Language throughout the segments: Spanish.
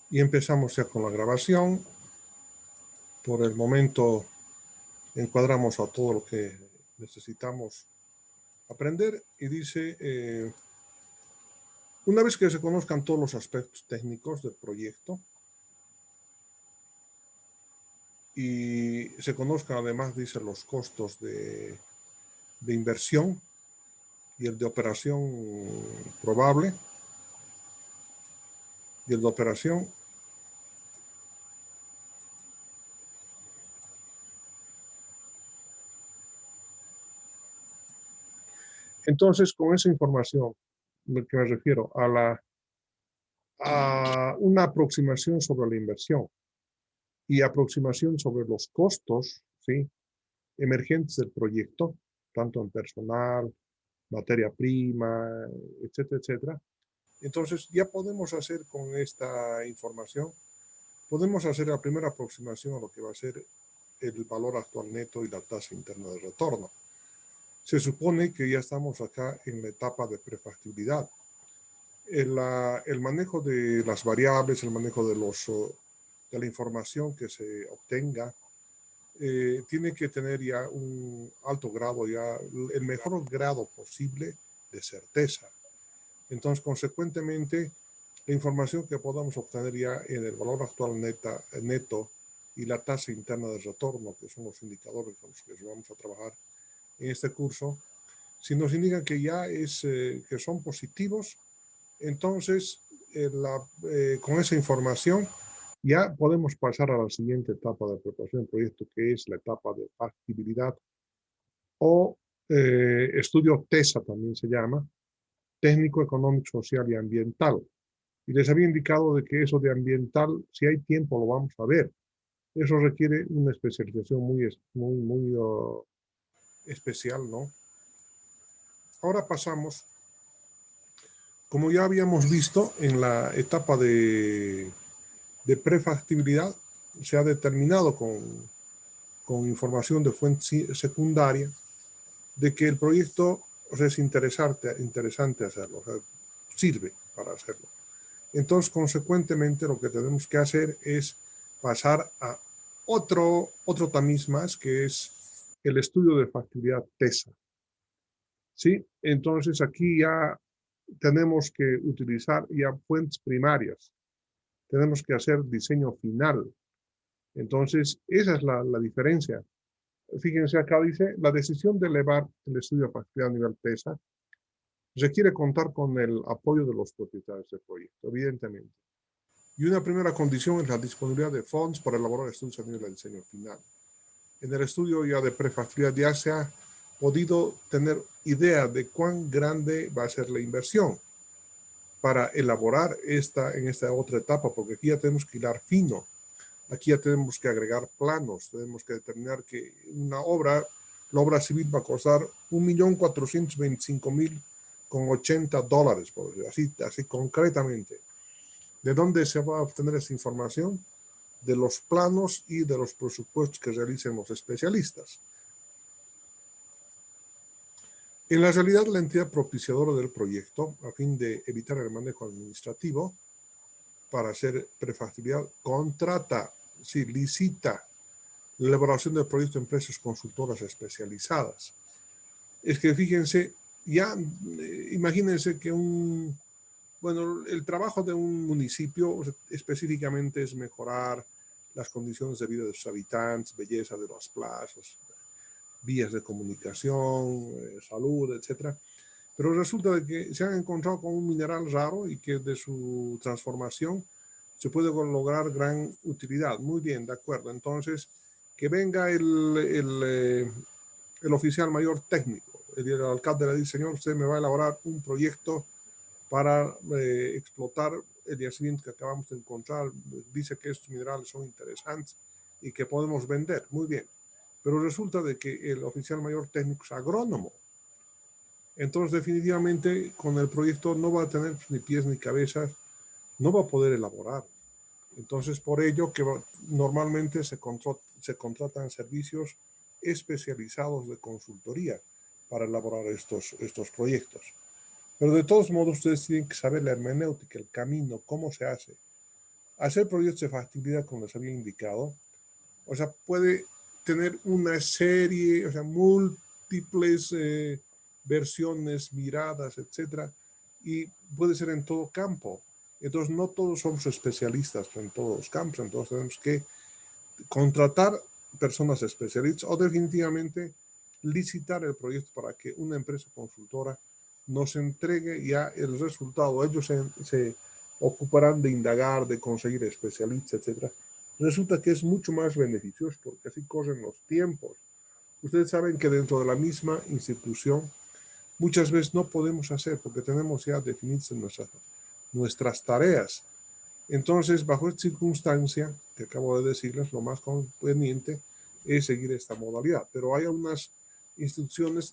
Y empezamos ya con la grabación. Por el momento encuadramos a todo lo que necesitamos aprender y dice, una vez que se conozcan todos los aspectos técnicos del proyecto y se conozcan además, dice, los costos de inversión y el de operación probable y el de operación, entonces con esa información que me refiero a una aproximación sobre la inversión y aproximación sobre los costos, ¿sí?, emergentes del proyecto, tanto en personal, materia prima, etcétera, etcétera. Entonces ya podemos hacer con esta información, podemos hacer la primera aproximación a lo que va a ser el valor actual neto y la tasa interna de retorno. Se supone que ya estamos acá en la etapa de prefactibilidad. El manejo de las variables, el manejo de la información que se obtenga, tiene que tener ya un alto grado, ya el mejor grado posible de certeza. Entonces, consecuentemente, la información que podamos obtener ya en el valor actual neto y la tasa interna de retorno, que son los indicadores con los que vamos a trabajar en este curso, si nos indican que ya que son positivos, entonces con esa información ya podemos pasar a la siguiente etapa de preparación del proyecto, que es la etapa de factibilidad o estudio TESA también se llama, técnico, económico, social y ambiental. Y les había indicado de que eso de ambiental, si hay tiempo, lo vamos a ver. Eso requiere una especialización muy especial, ¿no? Ahora pasamos, como ya habíamos visto en la etapa de prefactibilidad, se ha determinado con información de fuente secundaria de que el proyecto, o sea, es interesante hacerlo, o sea, sirve para hacerlo. Entonces, consecuentemente, lo que tenemos que hacer es pasar a otro tamiz más, que es el estudio de factibilidad TESA. ¿Sí? Entonces, aquí ya tenemos que utilizar ya fuentes primarias. Tenemos que hacer diseño final. Entonces, esa es la diferencia. Fíjense acá dice, la decisión de elevar el estudio de factibilidad a nivel TESA requiere contar con el apoyo de los propietarios del proyecto, evidentemente. Y una primera condición es la disponibilidad de fondos para elaborar estudios a nivel de diseño final. En el estudio ya de prefactibilidad ya se ha podido tener idea de cuán grande va a ser la inversión para elaborar en esta otra etapa, porque aquí ya tenemos que hilar fino. Aquí ya tenemos que agregar planos, tenemos que determinar que la obra civil va a costar $1.425.080, por decir, así concretamente. ¿De dónde se va a obtener esa información? De los planos y de los presupuestos que realicen los especialistas. En la realidad, la entidad propiciadora del proyecto, a fin de evitar el manejo administrativo, para hacer prefactibilidad, contrata, sí, licita la elaboración del proyecto a empresas consultoras especializadas. Es que fíjense, ya imagínense que el trabajo de un municipio específicamente es mejorar las condiciones de vida de sus habitantes, belleza de las plazas, vías de comunicación, salud, etc. Pero resulta de que se han encontrado con un mineral raro y que de su transformación se puede lograr gran utilidad. Muy bien, de acuerdo. Entonces, que venga el oficial mayor técnico, el alcalde le dice, señor, usted me va a elaborar un proyecto para explotar el yacimiento que acabamos de encontrar. Dice que estos minerales son interesantes y que podemos vender. Muy bien. Pero resulta de que el oficial mayor técnico es agrónomo. Entonces, definitivamente, con el proyecto no va a tener ni pies ni cabezas, no va a poder elaborar. Entonces, por ello que normalmente se contratan servicios especializados de consultoría para elaborar estos proyectos. Pero de todos modos, ustedes tienen que saber la hermenéutica, el camino, cómo se hace. Hacer proyectos de factibilidad, como les había indicado, o sea, puede tener una serie, o sea, múltiples versiones, miradas, etcétera, y puede ser en todo campo. Entonces, no todos somos especialistas en todos los campos, entonces tenemos que contratar personas especialistas o definitivamente licitar el proyecto para que una empresa consultora nos entregue ya el resultado. Ellos se ocuparán de indagar, de conseguir especialistas, etcétera. Resulta que es mucho más beneficioso porque así corren los tiempos. Ustedes saben que dentro de la misma institución muchas veces no podemos hacer porque tenemos ya definidas nuestras tareas. Entonces, bajo esta circunstancia que acabo de decirles, lo más conveniente es seguir esta modalidad. Pero hay algunas instituciones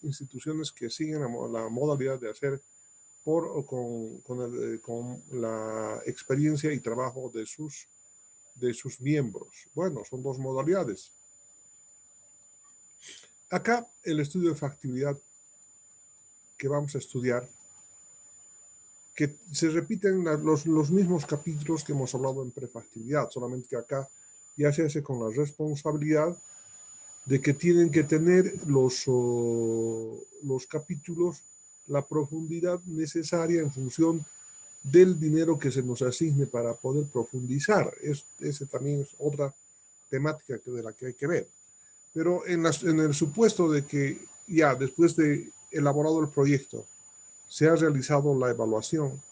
que siguen la modalidad de hacer con la experiencia y trabajo de sus miembros. Bueno, son dos modalidades. Acá el estudio de factibilidad que vamos a estudiar, que se repiten los mismos capítulos que hemos hablado en prefactibilidad, solamente que acá ya se hace con la responsabilidad de que tienen que tener los capítulos la profundidad necesaria en función del dinero que se nos asigne para poder profundizar. Ese también es otra temática de la que hay que ver. Pero en el supuesto de que ya después de elaborado el proyecto se ha realizado la evaluación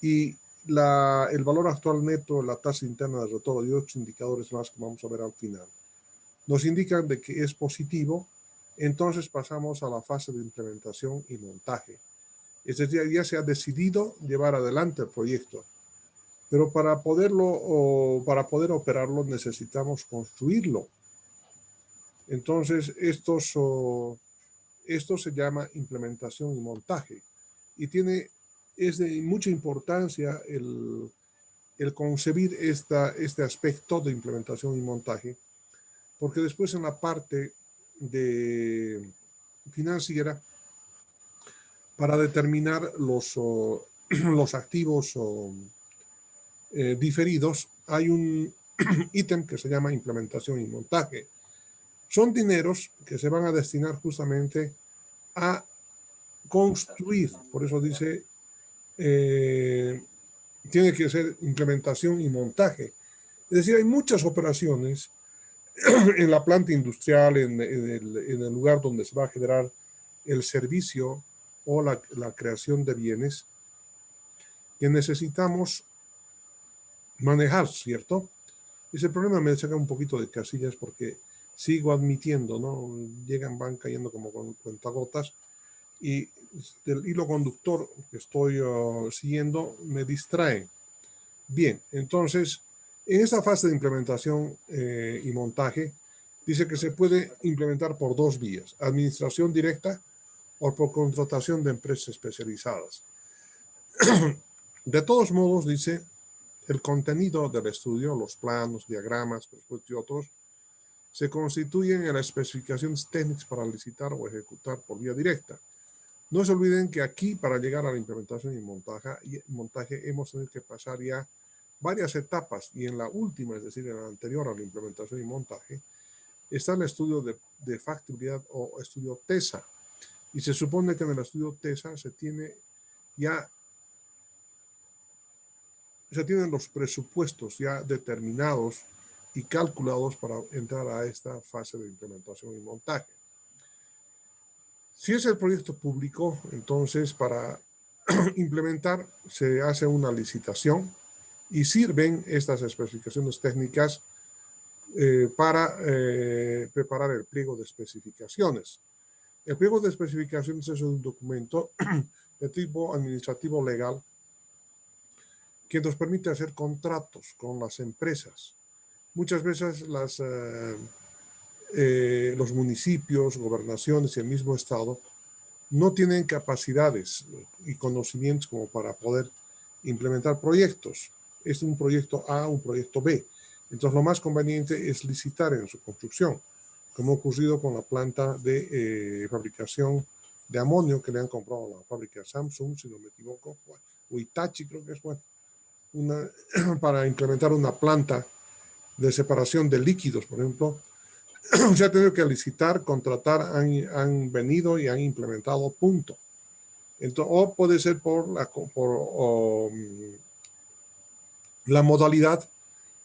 y el valor actual neto, la tasa interna de retorno y otros indicadores más que vamos a ver al final, nos indican de que es positivo, entonces pasamos a la fase de implementación y montaje. Es decir, ya se ha decidido llevar adelante el proyecto, pero para poder operarlo necesitamos construirlo. Entonces, esto se llama implementación y montaje. Y es de mucha importancia el concebir este aspecto de implementación y montaje, porque después en la parte de financiera, para determinar los activos diferidos, hay un ítem que se llama implementación y montaje. Son dineros que se van a destinar justamente a construir, por eso dice, tiene que ser implementación y montaje. Es decir, hay muchas operaciones en la planta industrial, en el lugar donde se va a generar el servicio o la creación de bienes que necesitamos manejar, ¿cierto? Ese problema me saca un poquito de casillas porque sigo admitiendo, ¿no? Van cayendo como con cuentagotas y el hilo conductor que estoy siguiendo me distrae. Bien, entonces, en esta fase de implementación y montaje, dice que se puede implementar por dos vías, administración directa o por contratación de empresas especializadas. De todos modos, dice, el contenido del estudio, los planos, diagramas, presupuestos y otros, se constituyen en las especificaciones técnicas para licitar o ejecutar por vía directa. No se olviden que aquí, para llegar a la implementación y montaje hemos tenido que pasar ya varias etapas, y en la última, es decir, en la anterior a la implementación y montaje, está el estudio de factibilidad o estudio TESA. Y se supone que en el estudio TESA se tienen los presupuestos ya determinados y calculados para entrar a esta fase de implementación y montaje. Si es el proyecto público, entonces para implementar se hace una licitación y sirven estas especificaciones técnicas para preparar el pliego de especificaciones. El pliego de especificaciones es un documento de tipo administrativo legal que nos permite hacer contratos con las empresas. Muchas veces los municipios, gobernaciones y el mismo Estado no tienen capacidades y conocimientos como para poder implementar proyectos. Es un proyecto A, un proyecto B. Entonces, lo más conveniente es licitar en su construcción, como ha ocurrido con la planta de fabricación de amonio que le han comprado a la fábrica Samsung, si no me equivoco, o Hitachi creo que es, bueno, para implementar una planta de separación de líquidos, por ejemplo. Se ha tenido que licitar, contratar, han venido y han implementado, punto. Entonces, o puede ser por la modalidad,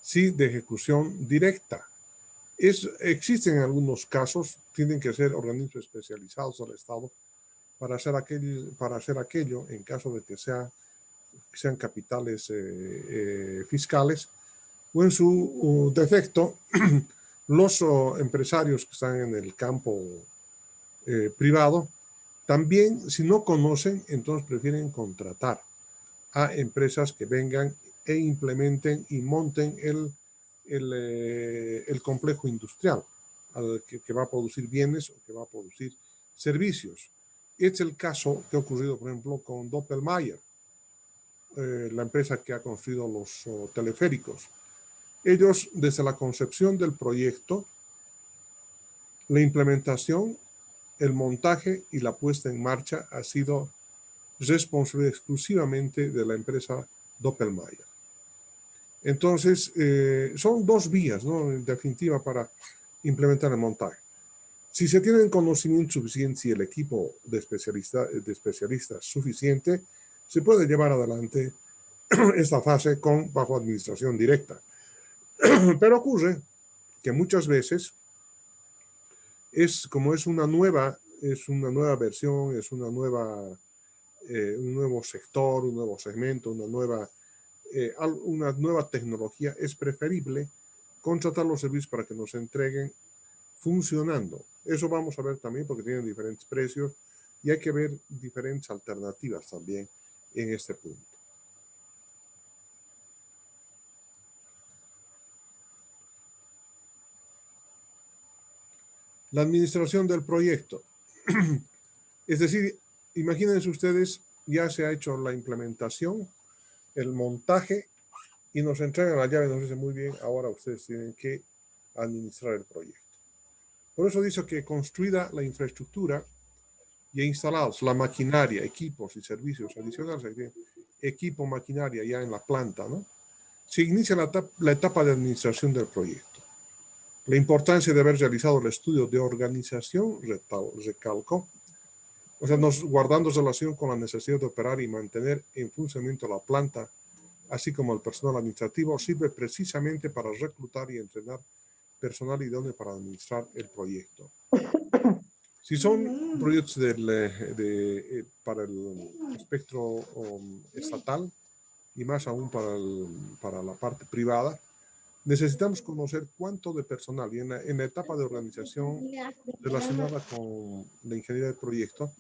sí, de ejecución directa. Existen algunos casos, tienen que ser organismos especializados del Estado para hacer aquello en caso de que sean capitales fiscales, o en su defecto, los empresarios que están en el campo privado, también si no conocen, entonces prefieren contratar a empresas que vengan e implementen y monten el complejo industrial que va a producir bienes o que va a producir servicios. Es el caso que ha ocurrido, por ejemplo, con Doppelmayr, la empresa que ha construido los teleféricos. Ellos, desde la concepción del proyecto, la implementación, el montaje y la puesta en marcha ha sido responsabilidad exclusivamente de la empresa Doppelmayr. Entonces, son dos vías, ¿no? En definitiva, para implementar el montaje. Si se tiene conocimiento suficiente y el equipo de especialistas suficiente, se puede llevar adelante esta fase bajo administración directa. Pero ocurre que muchas veces como es una nueva versión, es un nuevo sector, un nuevo segmento, una nueva tecnología, es preferible contratar los servicios para que nos entreguen funcionando. Eso vamos a ver también porque tienen diferentes precios y hay que ver diferentes alternativas también en este punto. La administración del proyecto. Es decir, imagínense ustedes, ya se ha hecho la implementación, el montaje, y nos entregan la llave, nos dice muy bien, ahora ustedes tienen que administrar el proyecto. Por eso dice que construida la infraestructura y instalados la maquinaria, equipos y servicios adicionales, equipo, maquinaria ya en la planta, ¿no? Se inicia la etapa de administración del proyecto. La importancia de haber realizado el estudio de organización, recalcó, o sea, guardando relación con la necesidad de operar y mantener en funcionamiento la planta, así como el personal administrativo, sirve precisamente para reclutar y entrenar personal idóneo para administrar el proyecto. Si son proyectos para el espectro estatal y más aún para la parte privada, necesitamos conocer cuánto de personal y en la etapa de organización relacionada con la ingeniería del proyecto,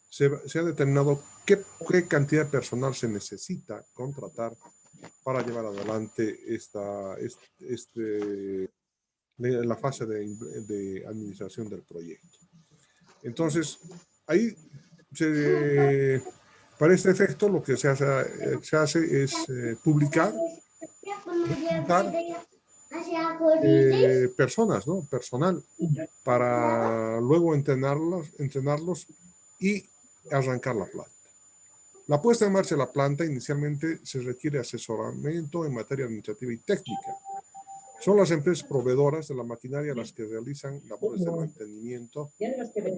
se ha determinado qué cantidad de personal se necesita contratar para llevar adelante la fase de administración del proyecto. Entonces, ahí para este efecto lo que se hace es publicar personas, ¿no? Personal, para luego entrenarlos y arrancar la planta. La puesta en marcha de la planta inicialmente se requiere asesoramiento en materia administrativa y técnica. Son las empresas proveedoras de la maquinaria las que realizan labores de mantenimiento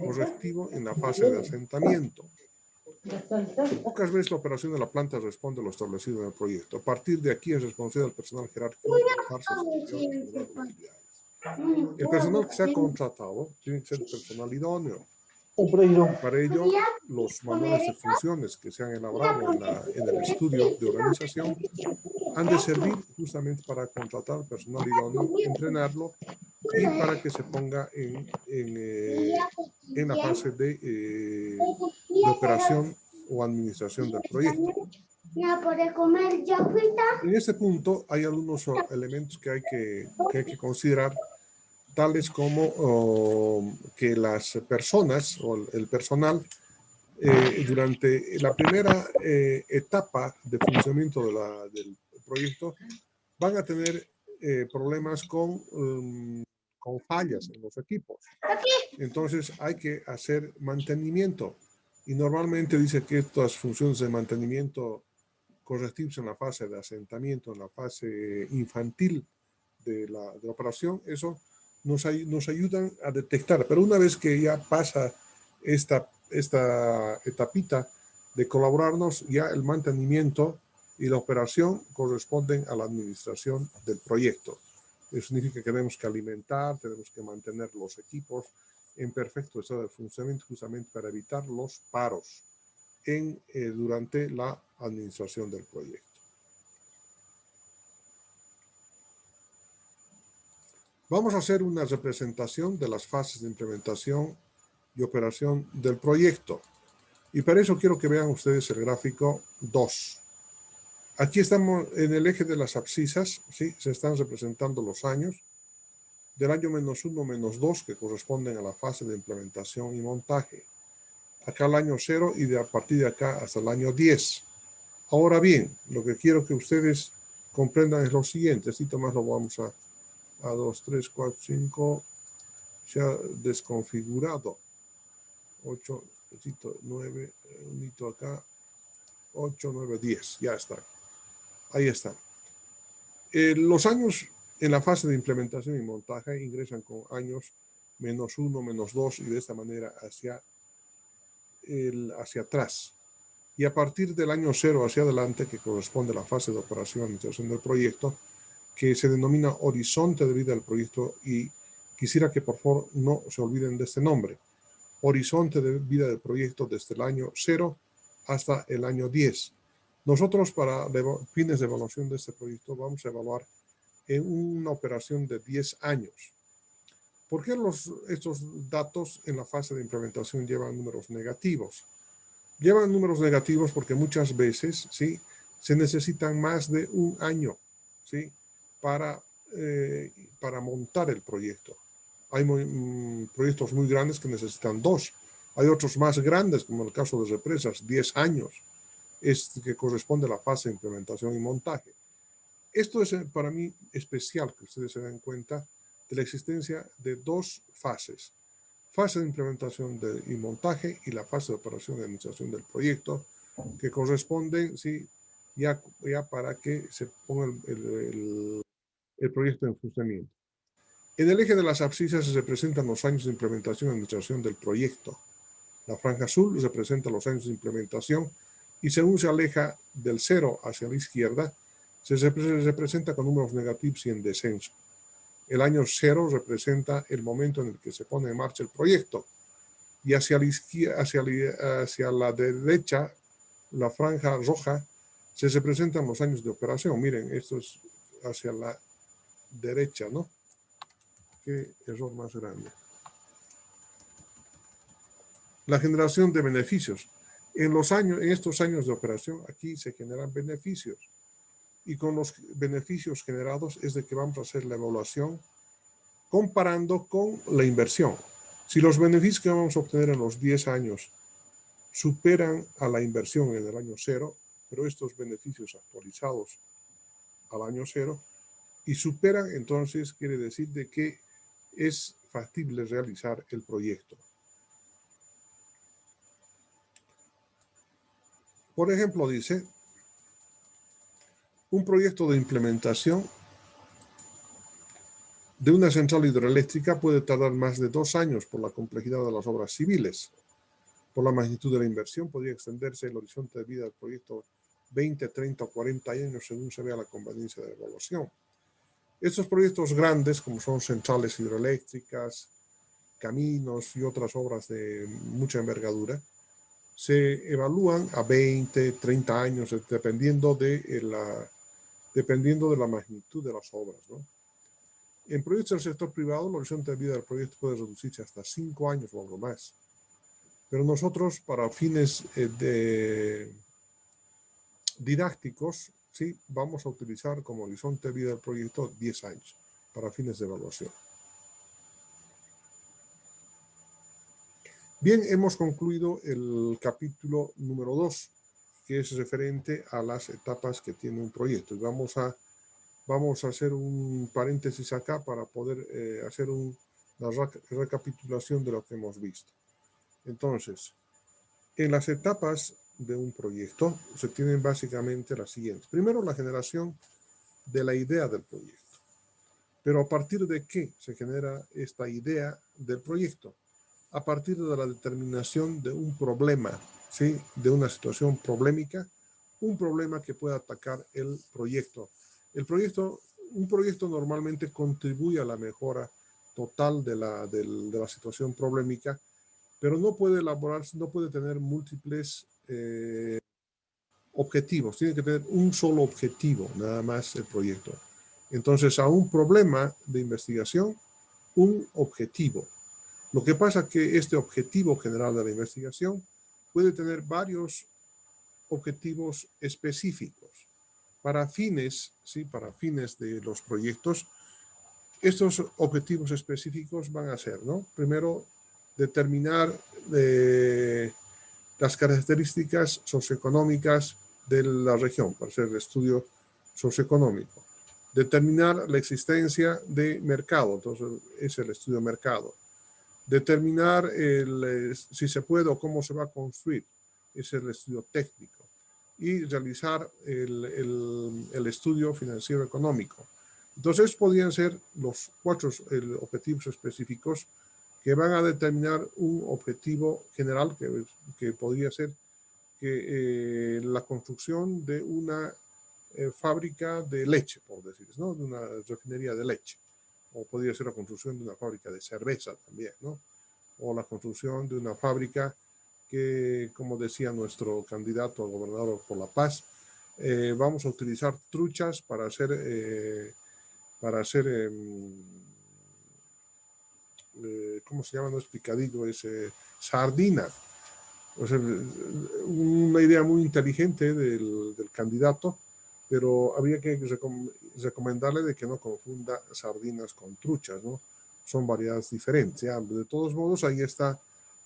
correctivo en la fase de asentamiento. Pocas veces la operación de la planta responde a lo establecido en el proyecto. A partir de aquí es responsable el personal jerárquico de el personal que se ha contratado tiene que ser personal idóneo. Para ello, los manuales de funciones que se han elaborado en el estudio de organización han de servir justamente para contratar personal idóneo, entrenarlo y para que se ponga en la fase de operación o administración del proyecto. En este punto hay algunos elementos que hay que considerar, tales como que las personas o el personal durante la primera etapa de funcionamiento del proyecto van a tener problemas con fallas en los equipos. Entonces hay que hacer mantenimiento Y normalmente dice que estas funciones de mantenimiento correctivos en la fase de asentamiento, en la fase infantil de la operación, eso nos ayudan a detectar. Pero una vez que ya pasa esta etapita de colaborarnos, ya el mantenimiento y la operación corresponden a la administración del proyecto. Eso significa que tenemos que alimentar, tenemos que mantener los equipos en perfecto estado de funcionamiento justamente para evitar los paros durante la administración del proyecto. Vamos a hacer una representación de las fases de implementación y operación del proyecto. Y para eso quiero que vean ustedes el gráfico 2. Aquí estamos en el eje de las abscisas, ¿sí? Se están representando los años del año -1, -2, que corresponden a la fase de implementación y montaje. Acá el año 0 y a partir de acá hasta el año 10. Ahora bien, lo que quiero que ustedes comprendan es lo siguiente. Así más lo vamos a 2, 3, 4, 5, se ha desconfigurado. 8, 9, unito acá, 8, 9, 10, ya está. Ahí está. Los años en la fase de implementación y montaje ingresan con años -1, -2 y de esta manera hacia atrás. Y a partir del año 0 hacia adelante, que corresponde a la fase de operación y administración del proyecto, que se denomina horizonte de vida del proyecto, y quisiera que por favor no se olviden de este nombre. Horizonte de vida del proyecto desde el año 0 hasta el año 10. Nosotros, para fines de evaluación de este proyecto, vamos a evaluar en una operación de 10 años. ¿Por qué estos datos en la fase de implementación llevan números negativos? Llevan números negativos porque muchas veces, ¿sí?, se necesitan más de un año, ¿sí?, para montar el proyecto. Hay proyectos muy grandes que necesitan 2. Hay otros más grandes, como el caso de represas, 10 años, que corresponde a la fase de implementación y montaje. Esto es para mí especial, que ustedes se den cuenta de la existencia de 2 fases. Fase de implementación y montaje y la fase de operación y administración del proyecto, que corresponden, sí, ya para que se ponga el proyecto en funcionamiento. En el eje de las abscisas se representan los años de implementación y administración del proyecto. La franja azul representa los años de implementación y según se aleja del 0 hacia la izquierda, se representa con números negativos y en descenso. El año 0 representa el momento en el que se pone en marcha el proyecto. Y hacia la derecha, la franja roja, se representan los años de operación. Miren, esto es hacia la derecha, ¿no? Qué error más grande. La generación de beneficios. En estos años de operación, aquí se generan beneficios. Y con los beneficios generados es de que vamos a hacer la evaluación comparando con la inversión. Si los beneficios que vamos a obtener en los 10 años superan a la inversión en el año 0, pero estos beneficios actualizados al año 0, y superan, entonces quiere decir de que es factible realizar el proyecto. Por ejemplo, dice, un proyecto de implementación de una central hidroeléctrica puede tardar más de 2 años por la complejidad de las obras civiles. Por la magnitud de la inversión, podría extenderse el horizonte de vida del proyecto 20, 30 o 40 años según se vea la conveniencia de evaluación. Estos proyectos grandes, como son centrales hidroeléctricas, caminos y otras obras de mucha envergadura, se evalúan a 20, 30 años, dependiendo de la magnitud de las obras, ¿no? En proyectos del sector privado, el horizonte de vida del proyecto puede reducirse hasta 5 años o algo más. Pero nosotros, para fines didácticos, sí, vamos a utilizar como horizonte de vida del proyecto 10 años para fines de evaluación. Bien, hemos concluido el capítulo número 2, que es referente a las etapas que tiene un proyecto. Y vamos a hacer un paréntesis acá para poder hacer una recapitulación de lo que hemos visto. Entonces, En las etapas de un proyecto se tienen básicamente las siguientes. Primero, la generación de la idea del proyecto. Pero ¿a partir de qué se genera esta idea del proyecto? A partir de la determinación de un problema, ¿sí? De una situación problemática, un problema que pueda atacar el proyecto. Un proyecto normalmente contribuye a la mejora total de la situación problemática, pero no puede elaborarse, no puede tener múltiples objetivos, tiene que tener un solo objetivo, nada más el proyecto. Entonces, a un problema de investigación, un objetivo. Lo que pasa es que este objetivo general de la investigación puede tener varios objetivos específicos para fines, ¿sí? Para fines de los proyectos. Estos objetivos específicos van a ser, ¿no? Primero, determinar las características socioeconómicas de la región, para hacer el estudio socioeconómico. Determinar la existencia de mercado, entonces es el estudio de mercado. Determinar si se puede o cómo se va a construir, es el estudio técnico. Y realizar el estudio financiero económico. Entonces podrían ser los 4 objetivos específicos que van a determinar un objetivo general que podría ser que la construcción de una fábrica de leche, por decir, ¿no? De una refinería de leche. O podría ser la construcción de una fábrica de cerveza también, ¿no? O la construcción de una fábrica que, como decía nuestro candidato a gobernador por La Paz, vamos a utilizar truchas para hacer ¿cómo se llama? No es picadillo, es sardina. O sea, una idea muy inteligente del candidato, pero habría que recomendarle de que no confunda sardinas con truchas, ¿no? Son variedades diferentes. ¿Ya? De todos modos, ahí está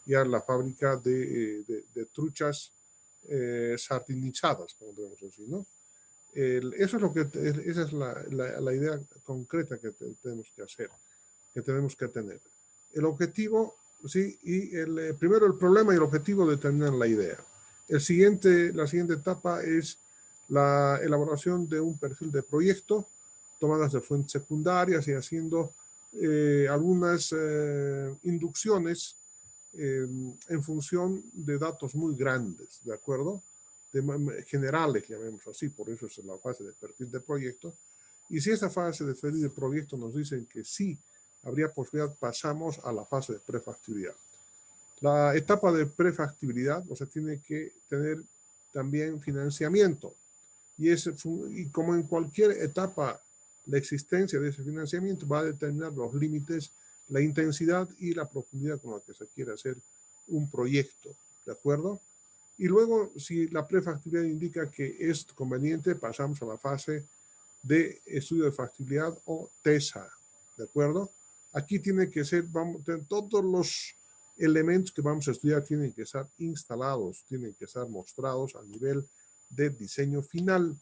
ya la fábrica de truchas sardinizadas, como podemos decir, ¿no? Eso es lo que, esa es la idea concreta que tenemos que hacer, que tenemos que tener. El objetivo, sí, y primero el problema y el objetivo determinan la idea. La siguiente etapa es la elaboración de un perfil de proyecto, tomadas de fuentes secundarias y haciendo algunas inducciones en función de datos muy grandes, ¿de acuerdo? Generales, llamemos así, por eso es la fase de perfil de proyecto. Y si esa fase de perfil de proyecto nos dicen que sí habría posibilidad, pasamos a la fase de prefactibilidad. La etapa de prefactibilidad, o sea, tiene que tener también financiamiento. Y como en cualquier etapa, la existencia de ese financiamiento va a determinar los límites, la intensidad y la profundidad con la que se quiere hacer un proyecto, ¿de acuerdo? Y luego, si la prefactibilidad indica que es conveniente, pasamos a la fase de estudio de factibilidad o TESA, ¿de acuerdo? Aquí tiene que ser, todos los elementos que vamos a estudiar tienen que estar instalados, tienen que estar mostrados a nivel de diseño final.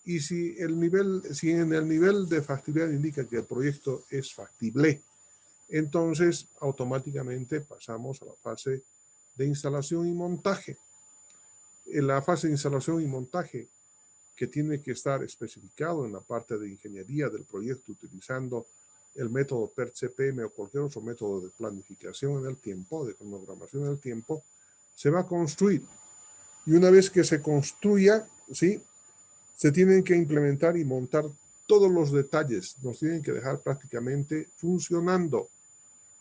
Y si en el nivel de factibilidad indica que el proyecto es factible, entonces automáticamente pasamos a la fase de instalación y montaje. En la fase de instalación y montaje, que tiene que estar especificado en la parte de ingeniería del proyecto utilizando el método PERT-CPM o cualquier otro método de planificación en el tiempo, de programación en el tiempo, se va a construir. Y una vez que se construya, ¿sí? Se tienen que implementar y montar todos los detalles, nos tienen que dejar prácticamente funcionando.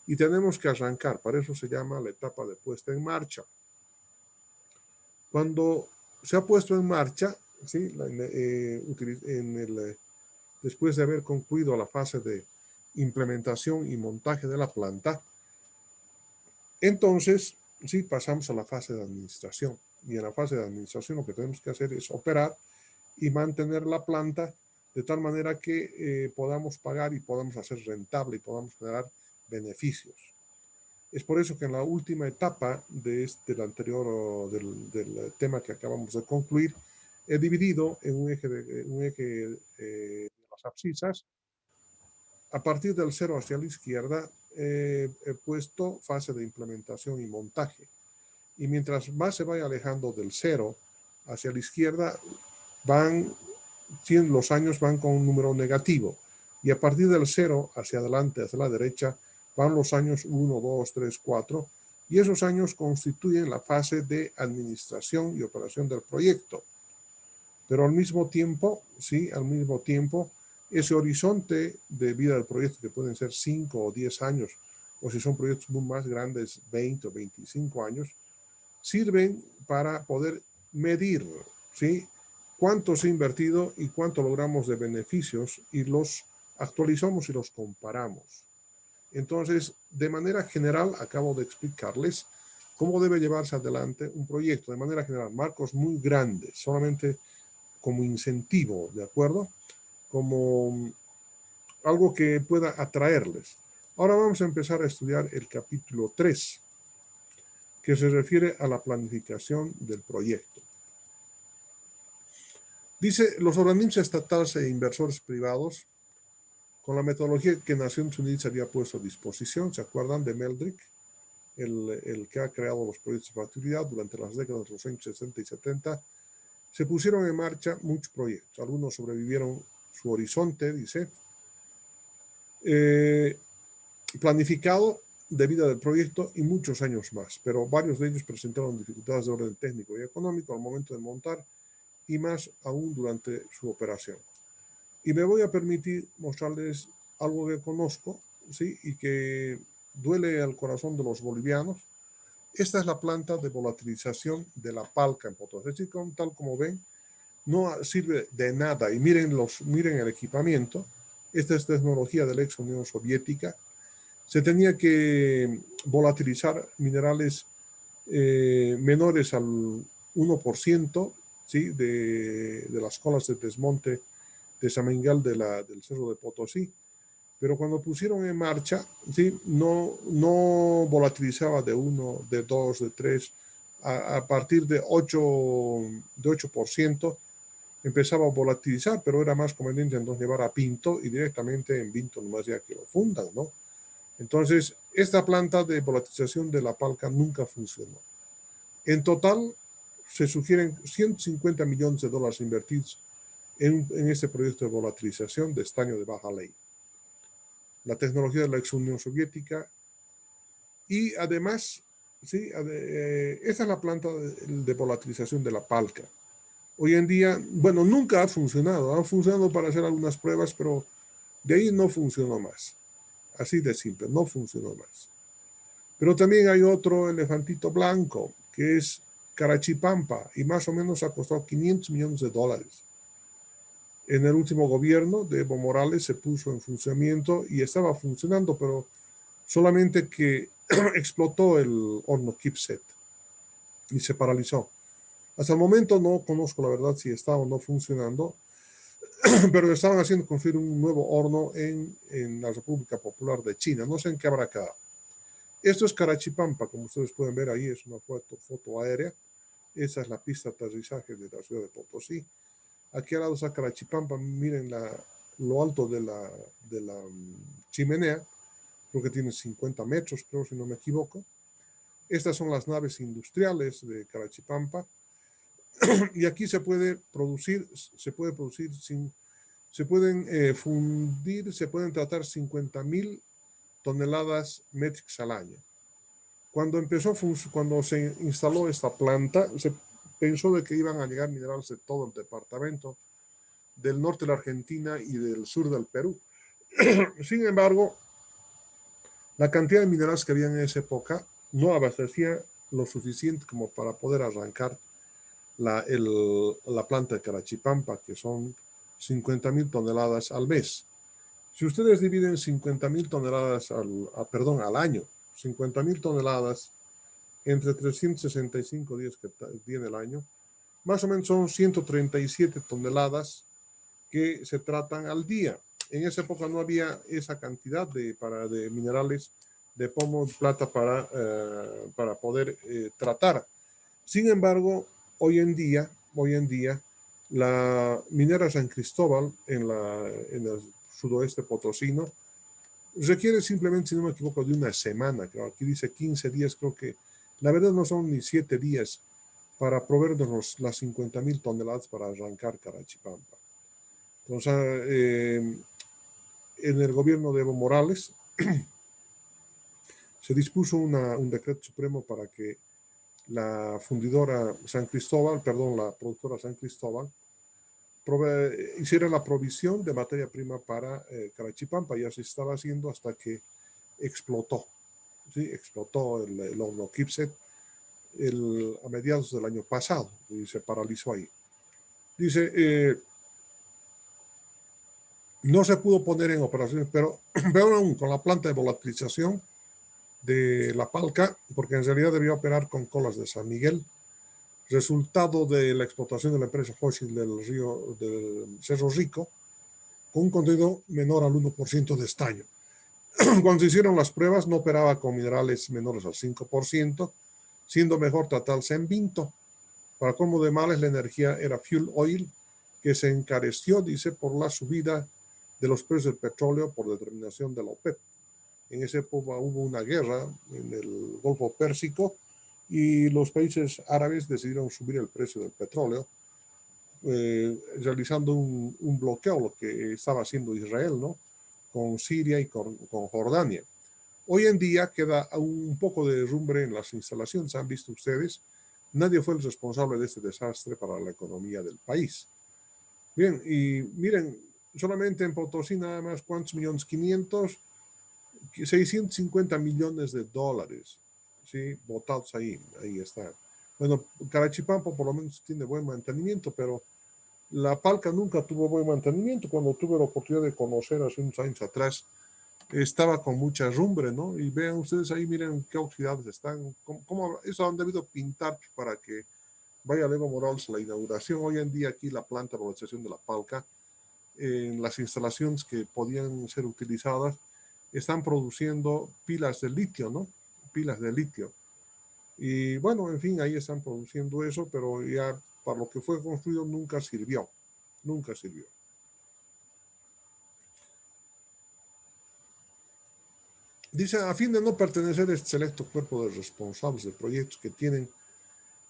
Y tenemos que arrancar, para eso se llama la etapa de puesta en marcha. Cuando se ha puesto en marcha, ¿sí? Después de haber concluido la fase de implementación y montaje de la planta, entonces sí pasamos a la fase de administración. Y en la fase de administración lo que tenemos que hacer es operar y mantener la planta de tal manera que podamos pagar y podamos hacer rentable y podamos generar beneficios. Es por eso que en la última etapa del anterior, del tema que acabamos de concluir, he dividido en un eje de las abscisas. A partir del 0 hacia la izquierda he puesto fase de implementación y montaje. y mientras más se vaya alejando del cero hacia la izquierda, los años van con un número negativo, y a partir del cero hacia adelante, hacia la derecha, van los años 1, 2, 3, 4, y esos años constituyen la fase de administración y operación del proyecto. Pero al mismo tiempo, sí, al mismo tiempo, ese horizonte de vida del proyecto, que pueden ser 5 o 10 años, o si son proyectos muy más grandes, 20 o 25 años, sirven para poder medir, ¿sí?, cuánto se ha invertido y cuánto logramos de beneficios, y los actualizamos y los comparamos. Entonces, de manera general, acabo de explicarles cómo debe llevarse adelante un proyecto, de manera general, marcos muy grandes, solamente como incentivo, ¿de acuerdo? Como algo que pueda atraerles. Ahora vamos a empezar a estudiar el capítulo 3, que se refiere a la planificación del proyecto. Dice, los organismos estatales e inversores privados, con la metodología que Naciones Unidas había puesto a disposición, ¿se acuerdan de Meldrick? El que ha creado los proyectos de factibilidad durante las décadas de los años 60 y 70, se pusieron en marcha muchos proyectos. Algunos sobrevivieron su horizonte, dice, planificado de vida del proyecto, y muchos años más, pero varios de ellos presentaron dificultades de orden técnico y económico al momento de montar, y más aún durante su operación. Y me voy a permitir mostrarles algo que conozco, ¿sí?, y que duele al corazón de los bolivianos. Esta es la planta de volatilización de la Palca en Potosí. Tal como ven, no sirve de nada. Y miren el equipamiento. Esta es tecnología de la ex Unión Soviética. Se tenía que volatilizar minerales menores al 1%, ¿sí?, de las colas de desmonte de Samingal del Cerro de Potosí. Pero cuando pusieron en marcha, ¿sí?, no volatilizaba de 1, de 2, de 3, a partir de 8% empezaba a volatilizar, pero era más conveniente entonces llevar a Pinto, y directamente en Pinto nomás ya que lo fundan, ¿no? Entonces, esta planta de volatilización de la Palca nunca funcionó. En total, se sugieren $150 millones invertidos en este proyecto de volatilización de estaño de baja ley. La tecnología de la ex Unión Soviética, y además, ¿sí?, esa es la planta de volatilización de la Palca. Hoy en día, bueno, nunca ha funcionado para hacer algunas pruebas, pero de ahí no funcionó más. Así de simple, no funcionó más. Pero también hay otro elefantito blanco, que es Carachipampa, y más o menos ha costado $500 millones. En el último gobierno de Evo Morales se puso en funcionamiento y estaba funcionando, pero solamente que explotó el horno Kipset y se paralizó. Hasta el momento no conozco la verdad si está o no funcionando, pero estaban haciendo construir un nuevo horno en la República Popular de China. No sé en qué habrá acá. Esto es Carachipampa, como ustedes pueden ver ahí, es una foto aérea. Esa es la pista de aterrizaje de la ciudad de Potosí. Aquí al lado está Carachipampa, miren lo alto de la chimenea, creo que tiene 50 metros, creo, si no me equivoco. Estas son las naves industriales de Carachipampa, y aquí se pueden tratar 50,000 toneladas métricas al año. Cuando se instaló esta planta, se pensó de que iban a llegar minerales de todo el departamento, del norte de la Argentina y del sur del Perú. Sin embargo, la cantidad de minerales que había en esa época no abastecía lo suficiente como para poder arrancar la planta de Carachipampa, que son 50,000 toneladas al mes. Si ustedes dividen 50,000 toneladas al año, 50,000 toneladas entre 365 días que tiene el año, más o menos son 137 toneladas que se tratan al día. En esa época no había esa cantidad de minerales de plomo y plata para poder tratar. Sin embargo, hoy en día, la minera San Cristóbal en el sudoeste potosino requiere simplemente, si no me equivoco, de una semana. Creo, aquí dice 15 días, creo que La verdad no son ni 7 días para proveernos las 50.000 toneladas para arrancar Carachipampa. Entonces, en el gobierno de Evo Morales se dispuso un decreto supremo para que la fundidora San Cristóbal, perdón, la productora San Cristóbal, hiciera la provisión de materia prima para Carachipampa. Ya se estaba haciendo hasta que explotó, ¿sí? Explotó el horno Kipset a mediados del año pasado y se paralizó ahí. Dice, no se pudo poner en operaciones, pero peor aún, con la planta de volatilización de La Palca, porque en realidad debía operar con colas de San Miguel, resultado de la explotación de la empresa fósil del Cerro Rico, con un contenido menor al 1% de estaño. Cuando se hicieron las pruebas, no operaba con minerales menores al 5%, siendo mejor tratarse en vinto. Para colmo de males, la energía era fuel oil, que se encareció, dice, por la subida de los precios del petróleo por determinación de la OPEP. En esa época hubo una guerra en el Golfo Pérsico y los países árabes decidieron subir el precio del petróleo, realizando un bloqueo, lo que estaba haciendo Israel, ¿no? Con Siria y con Jordania. Hoy en día queda un poco de derrumbe en las instalaciones, han visto ustedes, nadie fue el responsable de este desastre para la economía del país. Bien, y miren, solamente en Potosí nada más, ¿cuántos millones? 650 millones de dólares, ¿sí? Botados ahí está. Bueno, Carachipampa por lo menos tiene buen mantenimiento, pero La Palca nunca tuvo buen mantenimiento. Cuando tuve la oportunidad de conocer hace unos años atrás, estaba con mucha rumbre, ¿no? Y vean ustedes ahí, miren qué oxidados están, eso han debido pintar para que vaya Evo Morales a la inauguración. Hoy en día aquí la planta de valorización de La Palca, en las instalaciones que podían ser utilizadas, están produciendo pilas de litio, ¿no? Pilas de litio. Y bueno, en fin, ahí están produciendo eso, pero ya para lo que fue construido nunca sirvió. Nunca sirvió. Dice, a fin de no pertenecer a este selecto cuerpo de responsables de proyectos que tienen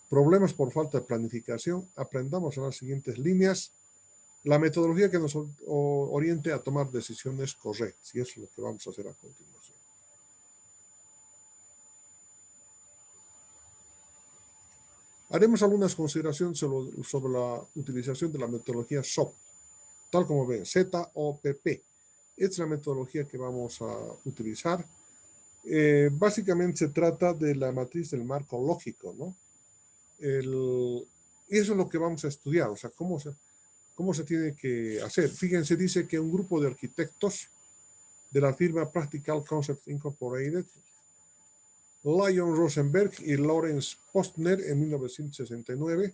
problemas por falta de planificación, aprendamos en las siguientes líneas la metodología que nos oriente a tomar decisiones correctas. Y eso es lo que vamos a hacer a continuación. Haremos algunas consideraciones sobre la utilización de la metodología SOP, tal como ven, ZOPP. Esta es la metodología que vamos a utilizar. Básicamente se trata de la matriz del marco lógico, ¿no? Y eso es lo que vamos a estudiar, o sea, cómo se tiene que hacer. Fíjense, dice que un grupo de arquitectos de la firma Practical Concepts Incorporated, Lion Rosenberg y Lawrence Postner en 1969,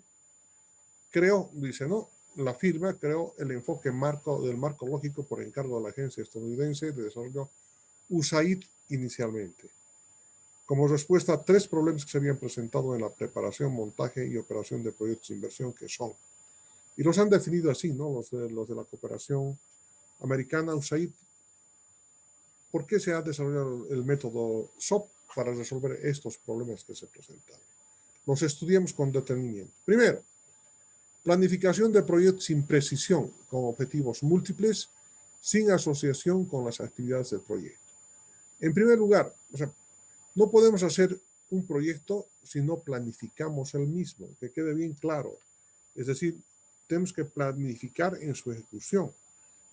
creó, dice, ¿no? La firma creó el enfoque del marco lógico por encargo de la agencia estadounidense de desarrollo USAID inicialmente, como respuesta a 3 problemas que se habían presentado en la preparación, montaje y operación de proyectos de inversión que son. Y los han definido así, ¿no? Los de la cooperación americana, USAID. ¿Por qué se ha desarrollado el método SOP para resolver estos problemas que se presentaron? Los estudiamos con detenimiento. Primero, planificación de proyectos sin precisión, con objetivos múltiples, sin asociación con las actividades del proyecto. En primer lugar, o sea, no podemos hacer un proyecto si no planificamos el mismo, que quede bien claro. Es decir, tenemos que planificar en su ejecución,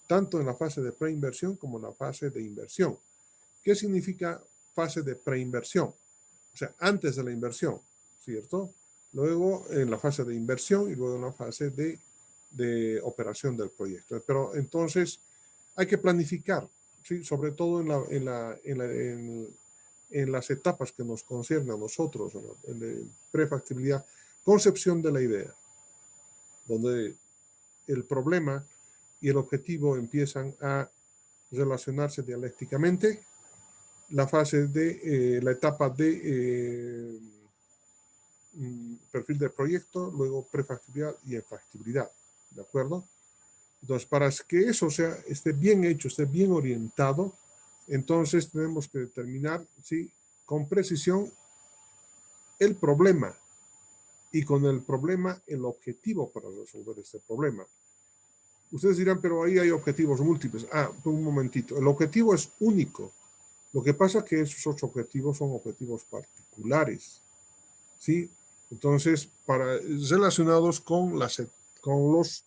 tanto en la fase de preinversión como en la fase de inversión. ¿Qué significa fase de preinversión? O sea, antes de la inversión, ¿cierto? Luego en la fase de inversión y luego en la fase de operación del proyecto. Pero entonces hay que planificar, ¿sí? Sobre todo en las etapas que nos conciernen a nosotros, en prefactibilidad, concepción de la idea, donde el problema y el objetivo empiezan a relacionarse dialécticamente, la fase de la etapa de perfil de proyecto, luego prefactibilidad y factibilidad, ¿de acuerdo? Entonces, para que eso esté bien hecho, esté bien orientado, entonces tenemos que determinar, ¿sí? Con precisión el problema y con el problema el objetivo para resolver este problema. Ustedes dirán, pero ahí hay objetivos múltiples. Un momentito. El objetivo es único. Lo que pasa es que esos 8 objetivos son objetivos particulares, ¿sí? Entonces, relacionados con los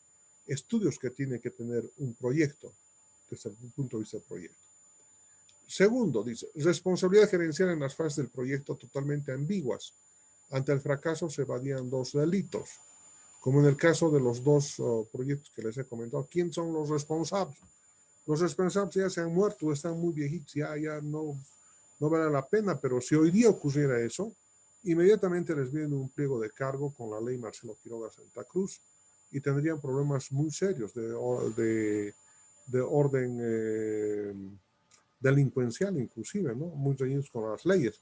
estudios que tiene que tener un proyecto, desde el punto de vista del proyecto. Segundo, dice, responsabilidad gerencial en las fases del proyecto totalmente ambiguas. Ante el fracaso se evadían 2 delitos, como en el caso de los 2 proyectos que les he comentado. ¿Quién son los responsables? Los responsables ya se han muerto, están muy viejitos, ya no vale la pena, pero si hoy día ocurriera eso, inmediatamente les viene un pliego de cargo con la ley Marcelo Quiroga Santa Cruz y tendrían problemas muy serios de orden delincuencial inclusive, ¿no? Muy reñidos con las leyes.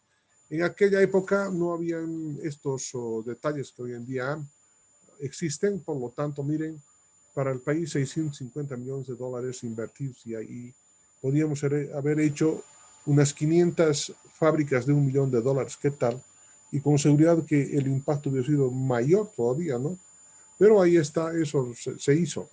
En aquella época no habían estos detalles que hoy en día existen, por lo tanto, miren, para el país 650 millones de dólares invertidos y ahí podríamos haber hecho unas 500 fábricas de $1 millón, ¿qué tal? Y con seguridad que el impacto hubiera sido mayor todavía, ¿no? Pero ahí está, eso se hizo.